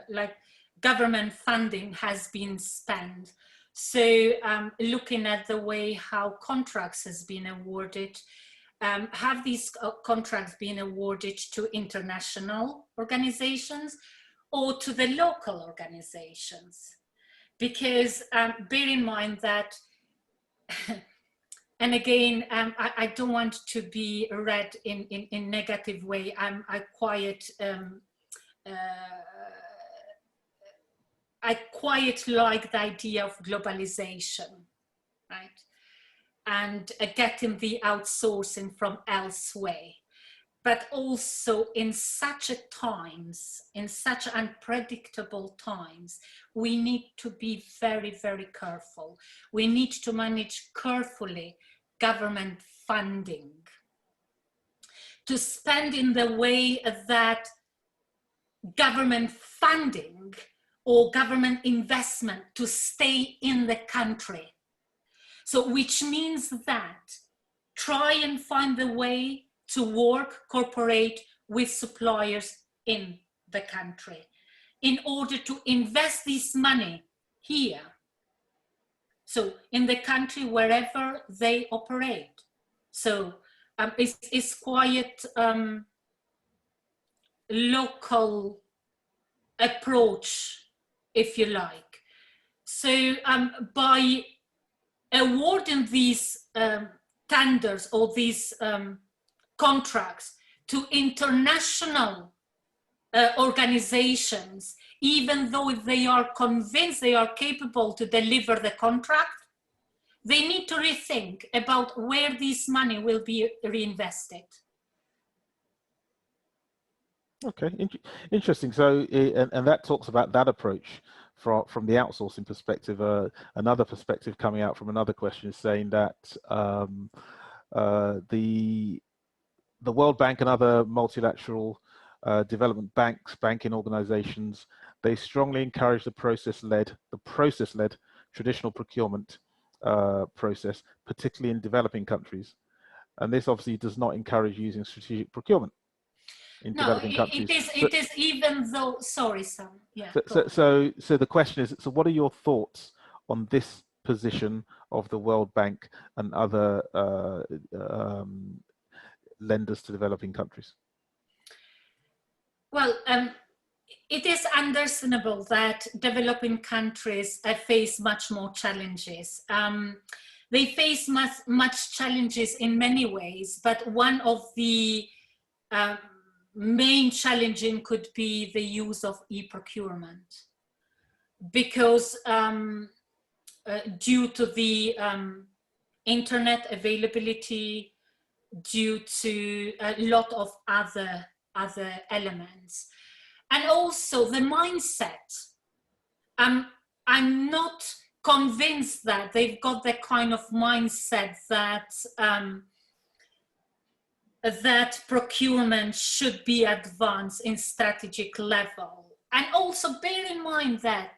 like government funding has been spent. So looking at the way how contracts has been awarded, have these contracts been awarded to international organizations or to the local organizations? Because bear in mind that, and again, I don't want to be read in negative way. I quite like the idea of globalization, right? And getting the outsourcing from elsewhere. But also in such times, in such unpredictable times, we need to be very, very careful. We need to manage carefully government funding, to spend in the way that government funding or government investment to stay in the country. So which means that try and find the way to work, cooperate with suppliers in the country in order to invest this money here. So in the country, wherever they operate. So it's quite local approach, if you like. So by awarding these tenders or these contracts to international organizations, even though they are convinced they are capable to deliver the contract, they need to rethink about where this money will be reinvested. Okay, interesting. So, and that talks about that approach from the outsourcing perspective. Another perspective coming out from another question is saying that the World Bank and other multilateral development banks, banking organizations, they strongly encourage the process-led traditional procurement process, particularly in developing countries. And this obviously does not encourage using strategic procurement in developing countries. It is even though, sorry, Sam. Yeah. So the question is, so what are your thoughts on this position of the World Bank and other lenders to developing countries? Well, it is understandable that developing countries face much more challenges. They face much challenges in many ways, but one of the main challenging could be the use of e-procurement, because due to the internet availability, due to a lot of other elements, and also the mindset. I'm not convinced that they've got the kind of mindset that that procurement should be advanced in strategic level. And also bear in mind that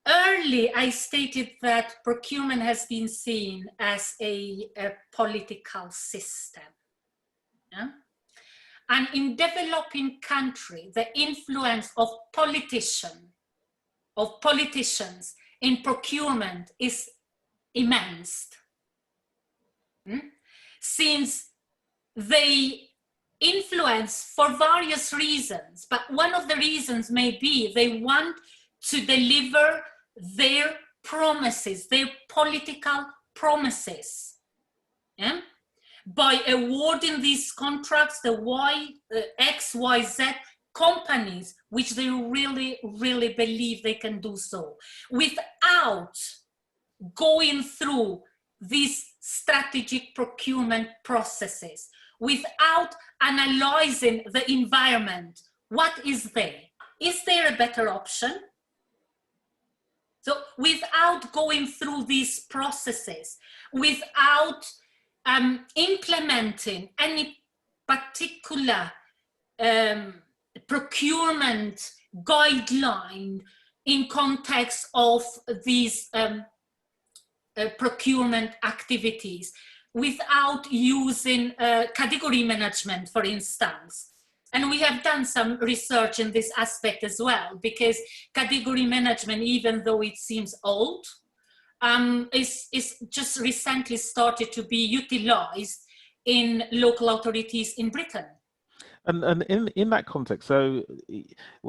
early I stated that procurement has been seen as a political system. Yeah? And in developing country, the influence of politicians in procurement is immense. Since they influence for various reasons, but one of the reasons may be they want to deliver their promises, their political promises. Yeah? By awarding these contracts, the X, Y, Z companies, which they really, really believe they can do so, without going through these strategic procurement processes, without analyzing the environment. What is there? Is there a better option? So without going through these processes, without implementing any particular procurement guideline in context of these procurement activities, without using category management, for instance. And we have done some research in this aspect as well, because category management, even though it seems old, is just recently started to be utilized in local authorities in Britain. And in that context, so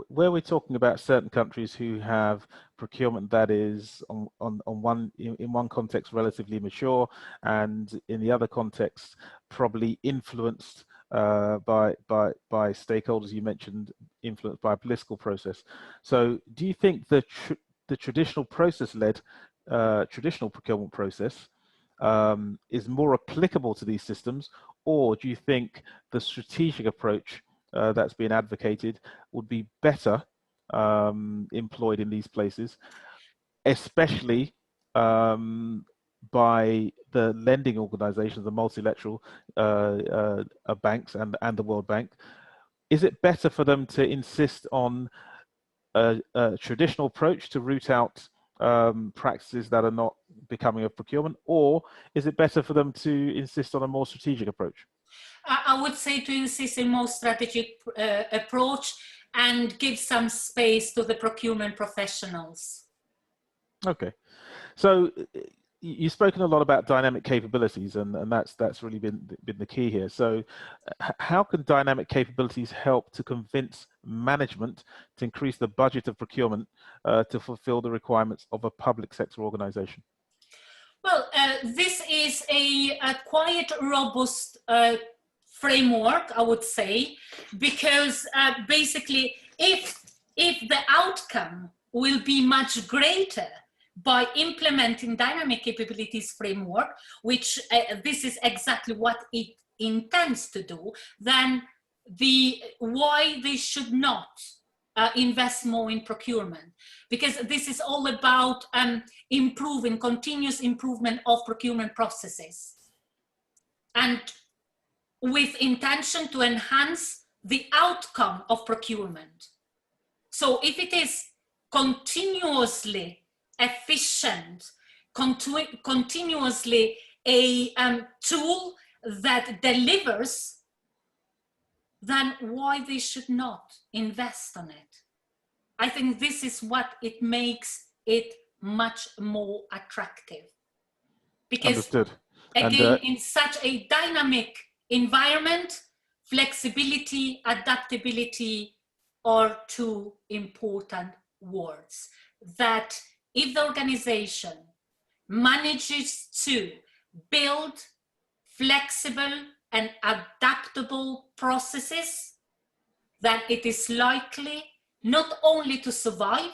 where we're talking about certain countries who have procurement that is in one context relatively mature, and in the other context probably influenced by stakeholders, you mentioned influenced by a political process. So do you think the traditional process-led traditional procurement process is more applicable to these systems, or do you think the strategic approach that's being advocated would be better employed in these places, especially by the lending organizations, the multilateral banks and the World Bank? Is it better for them to insist on a traditional approach to root out practices that are not becoming of procurement, or is it better for them to insist on a more strategic approach? I would say to insist in more strategic approach and give some space to the procurement professionals. Okay. So you've spoken a lot about dynamic capabilities, and that's really been the key here. So how can dynamic capabilities help to convince management to increase the budget of procurement to fulfill the requirements of a public sector organization? Well, this is a quite robust framework, I would say, because basically if the outcome will be much greater by implementing dynamic capabilities framework, which this is exactly what it intends to do, then why they should not invest more in procurement, because this is all about improving, continuous improvement of procurement processes, and with intention to enhance the outcome of procurement. So if it is continuously efficient, continuously a tool that delivers, then why they should not invest on it? I think this is what it makes it much more attractive. Because understood. Again, in such a dynamic environment, flexibility, adaptability are two important words that if the organization manages to build flexible and adaptable processes, then it is likely not only to survive,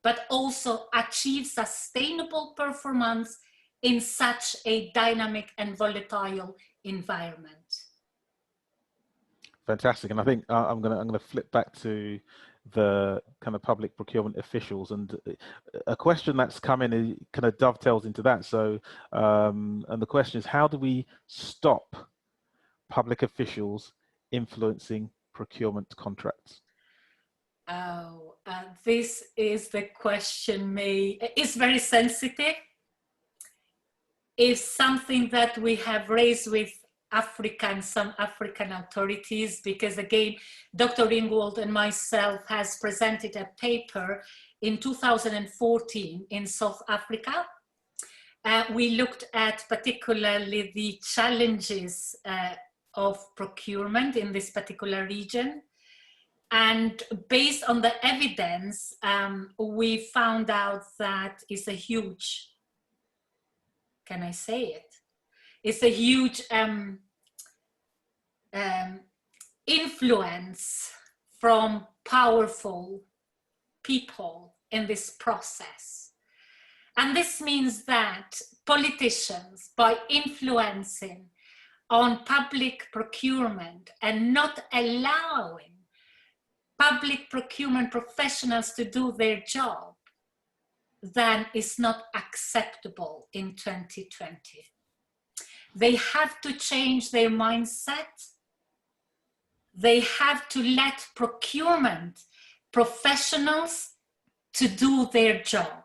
but also achieve sustainable performance in such a dynamic and volatile environment. Fantastic, and I think I'm gonna flip back to the kind of public procurement officials, and a question that's come in kind of dovetails into that. So, and the question is, how do we stop public officials influencing procurement contracts? Oh, this is the question. It's very sensitive. It's something that we have raised with some African authorities, because again, Dr. Ringwald and myself has presented a paper in 2014 in South Africa. We looked at particularly the challenges of procurement in this particular region. And based on the evidence, we found out that it's a huge, can I say it? It's a huge influence from powerful people in this process. And this means that politicians, by influencing on public procurement and not allowing public procurement professionals to do their job, then it's not acceptable in 2020. They have to change their mindset. They have to let procurement professionals to do their job.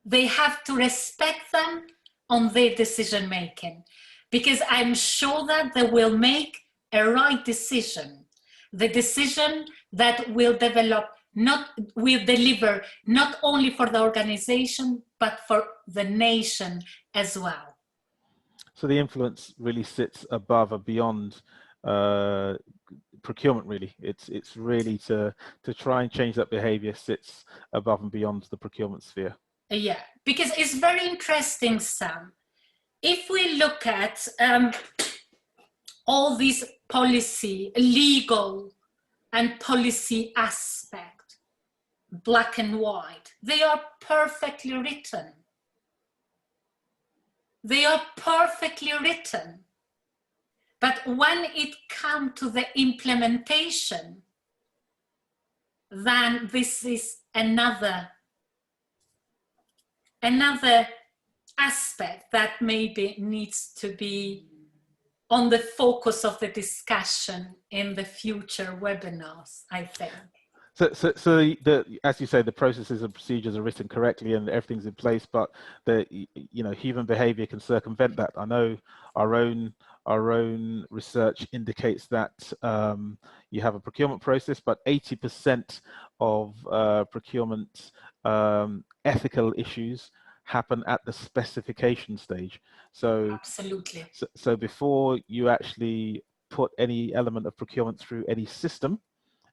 They have to respect them on their decision making, because I'm sure that they will make a right decision. The decision that will deliver not only for the organization, but for the nation as well. So the influence really sits above and beyond procurement. Really, it's really to try and change that behavior sits above and beyond the procurement sphere. Yeah, because it's very interesting, Sam. If we look at all these policy, legal and policy aspect, black and white, they are perfectly written. They are perfectly written. But when it comes to the implementation, then this is another aspect that maybe needs to be on the focus of the discussion in the future webinars, I think. So as you say, the processes and procedures are written correctly and everything's in place, but human behavior can circumvent that. I know our own research indicates that you have a procurement process, but 80% of procurement ethical issues happen at the specification stage. So absolutely. So before you actually put any element of procurement through any system,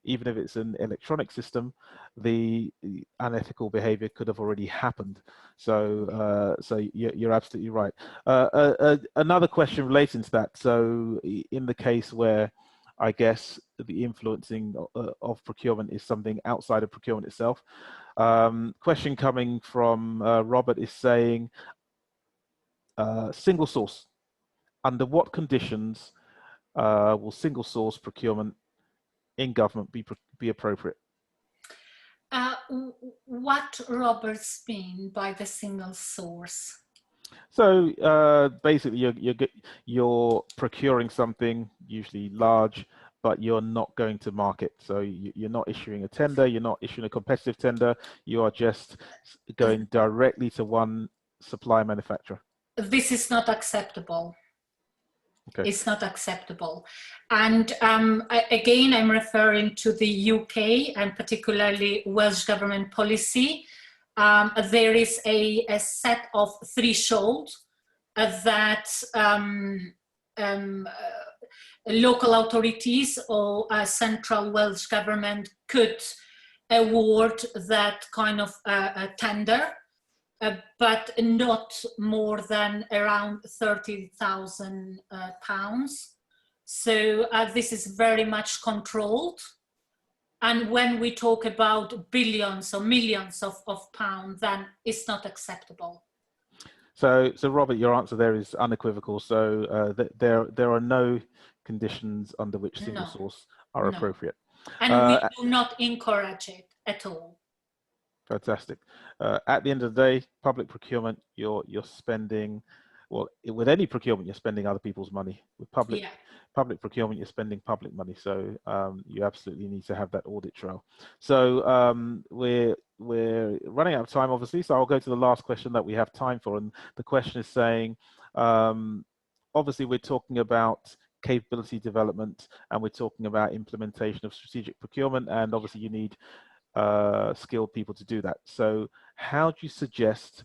even if it's an electronic system, the unethical behavior could have already happened. So you're absolutely right. Another question relating to that. So in the case where I guess the influencing of procurement is something outside of procurement itself. Question coming from Robert is saying, single source. Under what conditions will single source procurement in government be appropriate? What Roberts mean by the single source? So basically, you're procuring something usually large, but you're not going to market. So you're not issuing a tender. You're not issuing a competitive tender. You are just going directly to one supply manufacturer. This is not acceptable. Okay. It's not acceptable. And again, I'm referring to the UK and particularly Welsh government policy. There is a set of thresholds that local authorities or central Welsh government could award that kind of tender. But not more than around £30,000. So this is very much controlled. And when we talk about billions or millions of pounds, then it's not acceptable. So Robert, your answer there is unequivocal. So there are no conditions under which single source are appropriate. And we do not encourage it at all. Fantastic. At the end of the day, public procurement, you're spending, well, with any procurement, you're spending other people's money. With public procurement, you're spending public money. So you absolutely need to have that audit trail. So we're running out of time, obviously. So I'll go to the last question that we have time for. And the question is saying, obviously, we're talking about capability development, and we're talking about implementation of strategic procurement. And obviously, you need skilled people to do that. So how do you suggest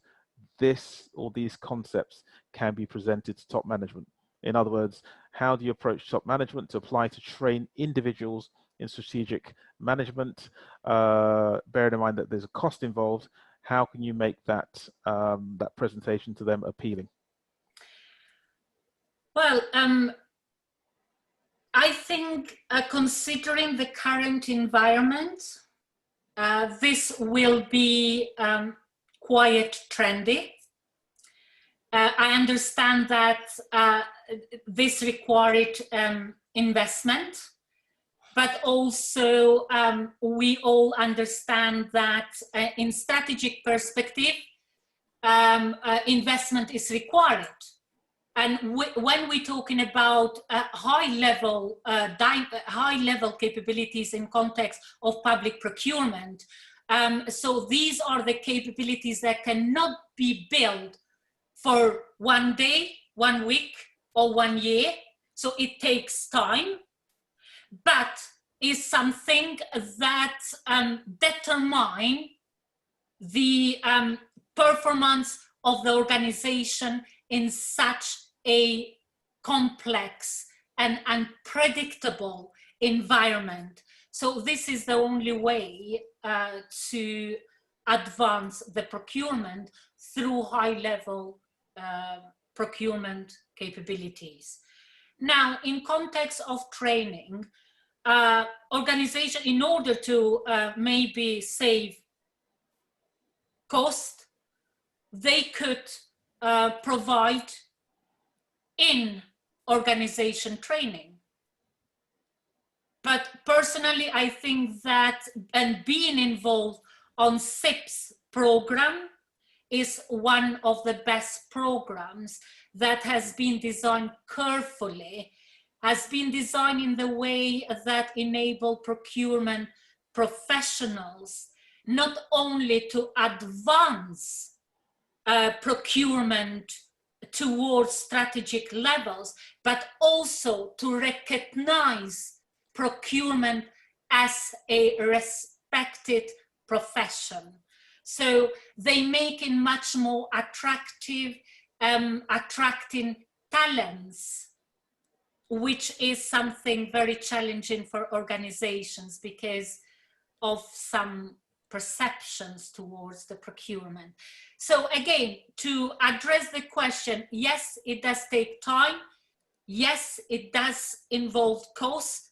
this or these concepts can be presented to top management? In other words, how do you approach top management to apply to train individuals in strategic management? Bearing in mind that there's a cost involved, how can you make that that presentation to them appealing? Well, I think considering the current environment, this will be quite trendy. I understand that this required investment, but also we all understand that in strategic perspective, investment is required. And when we're talking about high-level capabilities in context of public procurement, so these are the capabilities that cannot be built for one day, 1 week, or 1 year. So it takes time, but is something that determine the performance of the organization in such a complex and unpredictable environment. So this is the only way to advance the procurement through high-level procurement capabilities. Now, in context of training, organization, in order to maybe save cost, they could provide in-organization training. But personally, I think that and being involved on CIPS program is one of the best programs that has been designed carefully, has been designed in the way that enable procurement professionals not only to advance procurement towards strategic levels, but also to recognize procurement as a respected profession. So they make it much more attractive, attracting talents, which is something very challenging for organizations because of some perceptions towards the procurement. So again, to address the question, yes, it does take time. Yes, it does involve cost,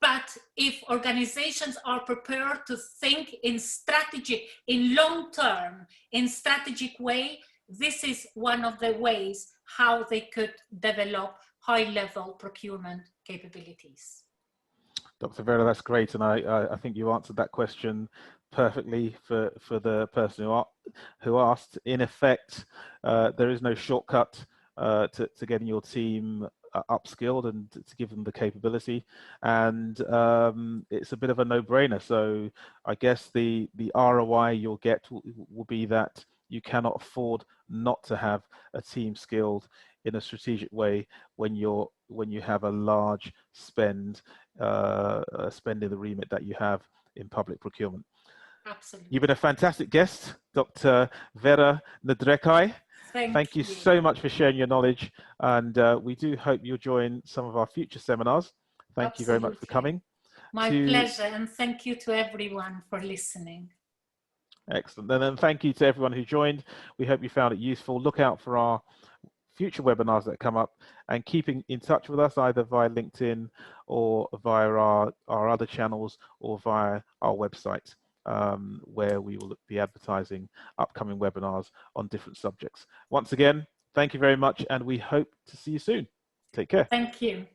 But if organizations are prepared to think in strategic, in long term, in strategic way, this is one of the ways how they could develop high-level procurement capabilities. Dr. Vera, that's great, and I think you answered that question perfectly for the person who asked. In effect, there is no shortcut to getting your team upskilled and to give them the capability, and it's a bit of a no-brainer. So I guess the ROI you'll get will be that you cannot afford not to have a team skilled in a strategic way when you have a large spend in the remit that you have in public procurement. Absolutely. You've been a fantastic guest, Dr. Vera Ndrekai. Thank you so much for sharing your knowledge, and we do hope you'll join some of our future seminars. Thank you very much for coming. My pleasure, and thank you to everyone for listening. Excellent. And then thank you to everyone who joined. We hope you found it useful. Look out for our future webinars that come up, and keeping in touch with us either via LinkedIn or via our other channels or via our website, where we will be advertising upcoming webinars on different subjects. Once again, thank you very much, and we hope to see you soon. Take care. Thank you.